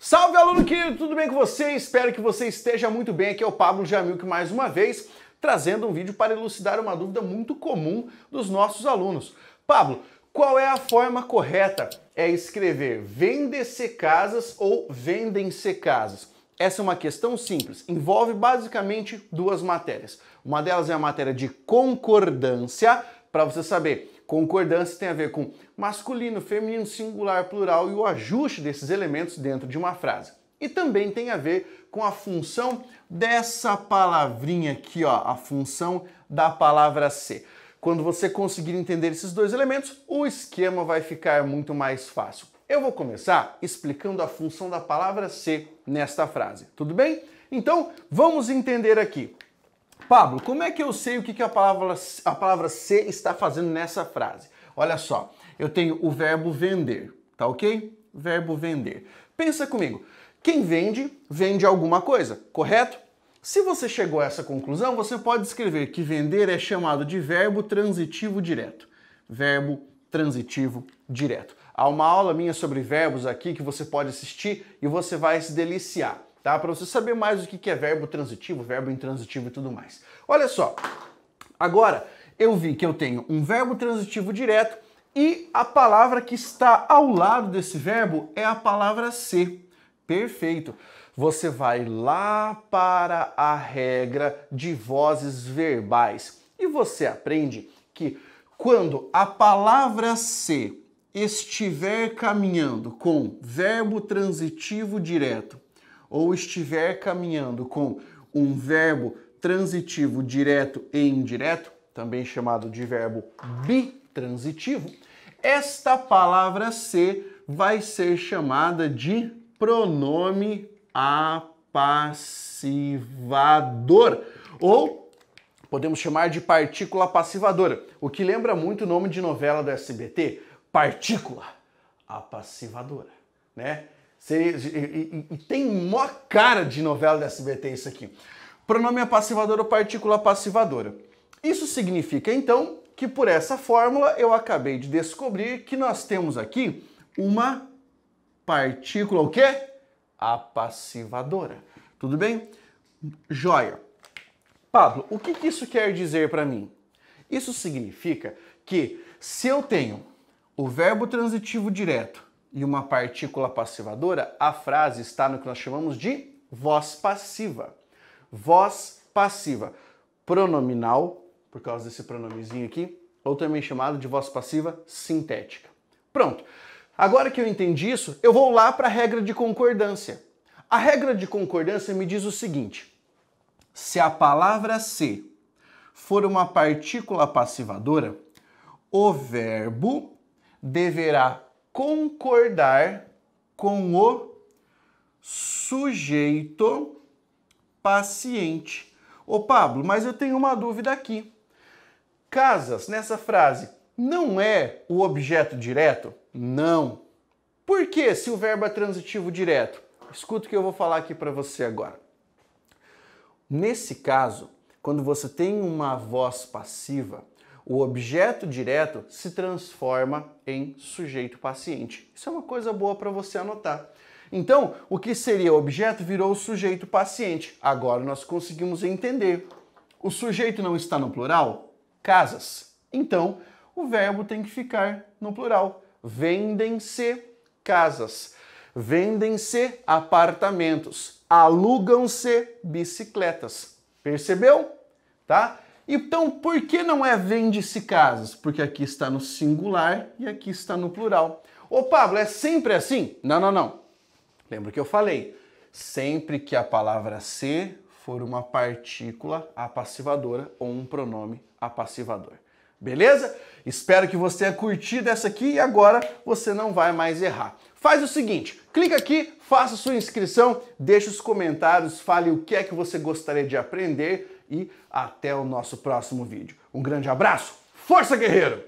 Salve, aluno querido, tudo bem com você? Espero que você esteja muito bem. Aqui é o Pablo Jamilk mais uma vez, trazendo um vídeo para elucidar uma dúvida muito comum dos nossos alunos. Pablo, qual é a forma correta? É escrever vende-se casas ou vendem-se casas? Essa é uma questão simples, envolve basicamente duas matérias. Uma delas é a matéria de concordância, para você saber. Concordância tem a ver com masculino, feminino, singular, plural e o ajuste desses elementos dentro de uma frase. E também tem a ver com a função dessa palavrinha aqui, ó, a função da palavra ser. Quando você conseguir entender esses dois elementos, o esquema vai ficar muito mais fácil. Eu vou começar explicando a função da palavra ser nesta frase, tudo bem? Então, vamos entender aqui. Pablo, como é que eu sei o que a palavra ser está fazendo nessa frase? Olha só, eu tenho o verbo vender, tá ok? Verbo vender. Pensa comigo, quem vende, vende alguma coisa, correto? Se você chegou a essa conclusão, você pode escrever que vender é chamado de verbo transitivo direto. Verbo transitivo direto. Há uma aula minha sobre verbos aqui que você pode assistir e você vai se deliciar. Tá? Para você saber mais o que é verbo transitivo, verbo intransitivo e tudo mais. Olha só, agora eu vi que eu tenho um verbo transitivo direto e a palavra que está ao lado desse verbo é a palavra ser. Perfeito. Você vai lá para a regra de vozes verbais e você aprende que quando a palavra ser estiver caminhando com verbo transitivo direto ou estiver caminhando com um verbo transitivo direto e indireto, também chamado de verbo bitransitivo, esta palavra ser vai ser chamada de pronome apassivador, ou podemos chamar de partícula passivadora, o que lembra muito o nome de novela do SBT, Partícula Apassivadora, né? E tem mó cara de novela da SBT isso aqui. Pronome apassivador ou partícula passivadora. Isso significa, então, que por essa fórmula eu acabei de descobrir que nós temos aqui uma partícula, o quê? Apassivadora. Tudo bem? Joia. Pablo, o que isso quer dizer para mim? Isso significa que se eu tenho o verbo transitivo direto e uma partícula passivadora, a frase está no que nós chamamos de voz passiva. Voz passiva. Pronominal, por causa desse pronomezinho aqui, ou também chamado de voz passiva sintética. Pronto. Agora que eu entendi isso, eu vou lá para a regra de concordância. A regra de concordância me diz o seguinte: se a palavra ser for uma partícula passivadora, o verbo deverá concordar com o sujeito paciente. Ô Pablo, mas eu tenho uma dúvida aqui. Casas, nessa frase, não é o objeto direto? Não. Por que se o verbo é transitivo direto? Escuta o que eu vou falar aqui para você agora. Nesse caso, quando você tem uma voz passiva, o objeto direto se transforma em sujeito paciente. Isso é uma coisa boa para você anotar. Então, o que seria objeto virou sujeito paciente. Agora nós conseguimos entender. O sujeito não está no plural? Casas. Então, o verbo tem que ficar no plural. Vendem-se casas. Vendem-se apartamentos. Alugam-se bicicletas. Percebeu? Tá? Então, por que não é vende-se casas? Porque aqui está no singular e aqui está no plural. Ô Pablo, é sempre assim? Não, não, não. Lembra que eu falei? Sempre que a palavra ser for uma partícula apassivadora ou um pronome apassivador. Beleza? Espero que você tenha curtido essa aqui e agora você não vai mais errar. Faz o seguinte, clica aqui, faça sua inscrição, deixe os comentários, fale o que é que você gostaria de aprender e até o nosso próximo vídeo. Um grande abraço, força guerreiro!